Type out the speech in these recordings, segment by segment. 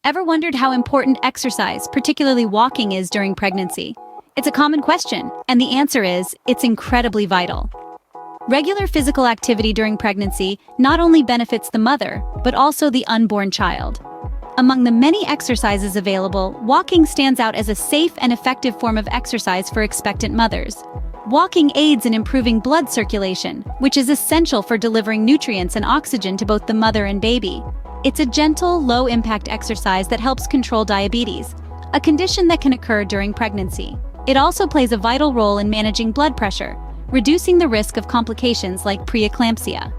Ever wondered how important exercise, particularly walking, is during pregnancy? It's a common question, and the answer is, it's incredibly vital. Regular physical activity during pregnancy not only benefits the mother, but also the unborn child. Among the many exercises available, walking stands out as a safe and effective form of exercise for expectant mothers. Walking aids in improving blood circulation, which is essential for delivering nutrients and oxygen to both the mother and baby. It's a gentle, low-impact exercise that helps control diabetes, a condition that can occur during pregnancy. It also plays a vital role in managing blood pressure, reducing the risk of complications like preeclampsia.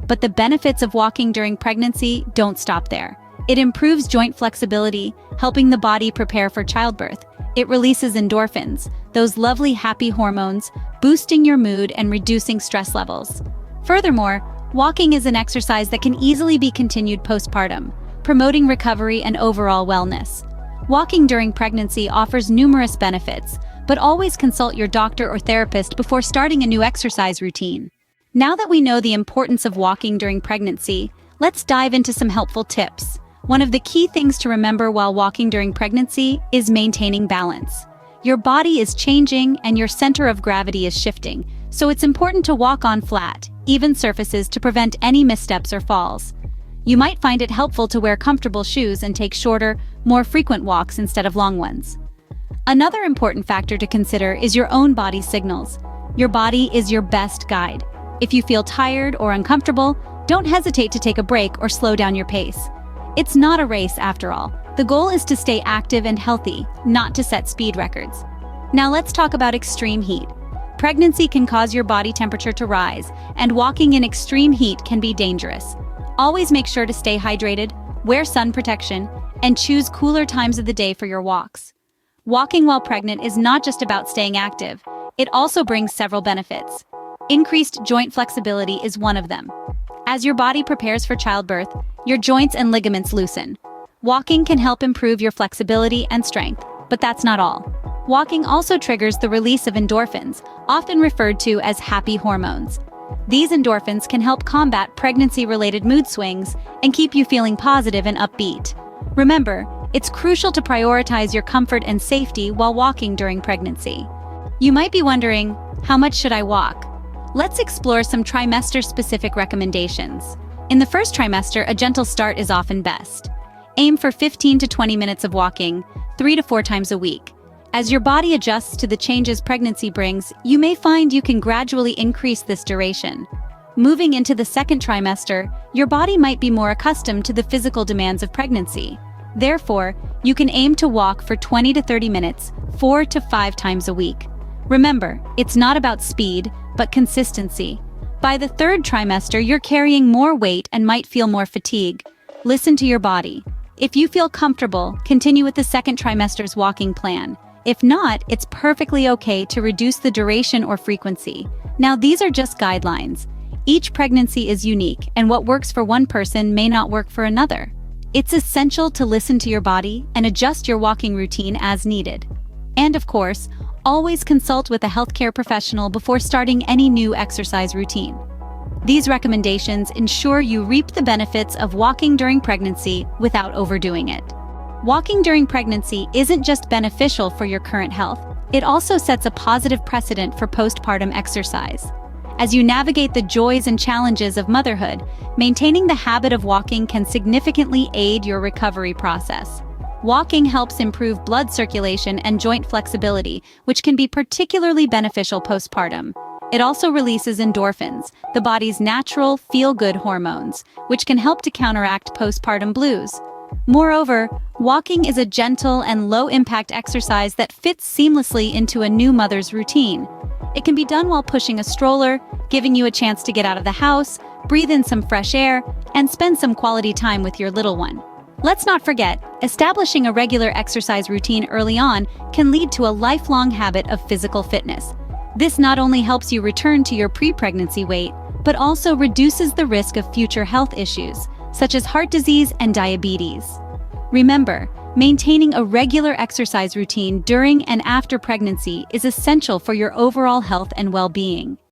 But the benefits of walking during pregnancy don't stop there. It improves joint flexibility, helping the body prepare for childbirth. It releases endorphins, those lovely happy hormones, boosting your mood and reducing stress levels. Furthermore, walking is an exercise that can easily be continued postpartum, promoting recovery and overall wellness. Walking during pregnancy offers numerous benefits, but always consult your doctor or therapist before starting a new exercise routine. Now that we know the importance of walking during pregnancy, let's dive into some helpful tips. One of the key things to remember while walking during pregnancy is maintaining balance. Your body is changing and your center of gravity is shifting, so it's important to walk on flat, even surfaces to prevent any missteps or falls. You might find it helpful to wear comfortable shoes and take shorter, more frequent walks instead of long ones. Another important factor to consider is your own body's signals. Your body is your best guide. If you feel tired or uncomfortable, don't hesitate to take a break or slow down your pace. It's not a race after all. The goal is to stay active and healthy, not to set speed records. Now let's talk about extreme heat. Pregnancy can cause your body temperature to rise, and walking in extreme heat can be dangerous. Always make sure to stay hydrated, wear sun protection, and choose cooler times of the day for your walks. Walking while pregnant is not just about staying active. It also brings several benefits. Increased joint flexibility is one of them. As your body prepares for childbirth, your joints and ligaments loosen. Walking can help improve your flexibility and strength, but that's not all. Walking also triggers the release of endorphins, often referred to as happy hormones. These endorphins can help combat pregnancy-related mood swings and keep you feeling positive and upbeat. Remember, it's crucial to prioritize your comfort and safety while walking during pregnancy. You might be wondering, how much should I walk? Let's explore some trimester-specific recommendations. In the first trimester, a gentle start is often best. Aim for 15 to 20 minutes of walking, 3 to 4 times a week. As your body adjusts to the changes pregnancy brings, you may find you can gradually increase this duration. Moving into the second trimester, your body might be more accustomed to the physical demands of pregnancy. Therefore, you can aim to walk for 20 to 30 minutes, 4 to 5 times a week. Remember, it's not about speed, but consistency. By the third trimester, you're carrying more weight and might feel more fatigue. Listen to your body. If you feel comfortable, continue with the second trimester's walking plan. If not, it's perfectly okay to reduce the duration or frequency. Now, these are just guidelines. Each pregnancy is unique, and what works for one person may not work for another. It's essential to listen to your body and adjust your walking routine as needed. And of course, always consult with a healthcare professional before starting any new exercise routine. These recommendations ensure you reap the benefits of walking during pregnancy without overdoing it. Walking during pregnancy isn't just beneficial for your current health, it also sets a positive precedent for postpartum exercise. As you navigate the joys and challenges of motherhood, maintaining the habit of walking can significantly aid your recovery process. Walking helps improve blood circulation and joint flexibility, which can be particularly beneficial postpartum. It also releases endorphins, the body's natural feel-good hormones, which can help to counteract postpartum blues. Moreover, walking is a gentle and low-impact exercise that fits seamlessly into a new mother's routine. It can be done while pushing a stroller, giving you a chance to get out of the house, breathe in some fresh air, and spend some quality time with your little one. Let's not forget, establishing a regular exercise routine early on can lead to a lifelong habit of physical fitness. This not only helps you return to your pre-pregnancy weight, but also reduces the risk of future health issues, such as heart disease and diabetes. Remember, maintaining a regular exercise routine during and after pregnancy is essential for your overall health and well-being.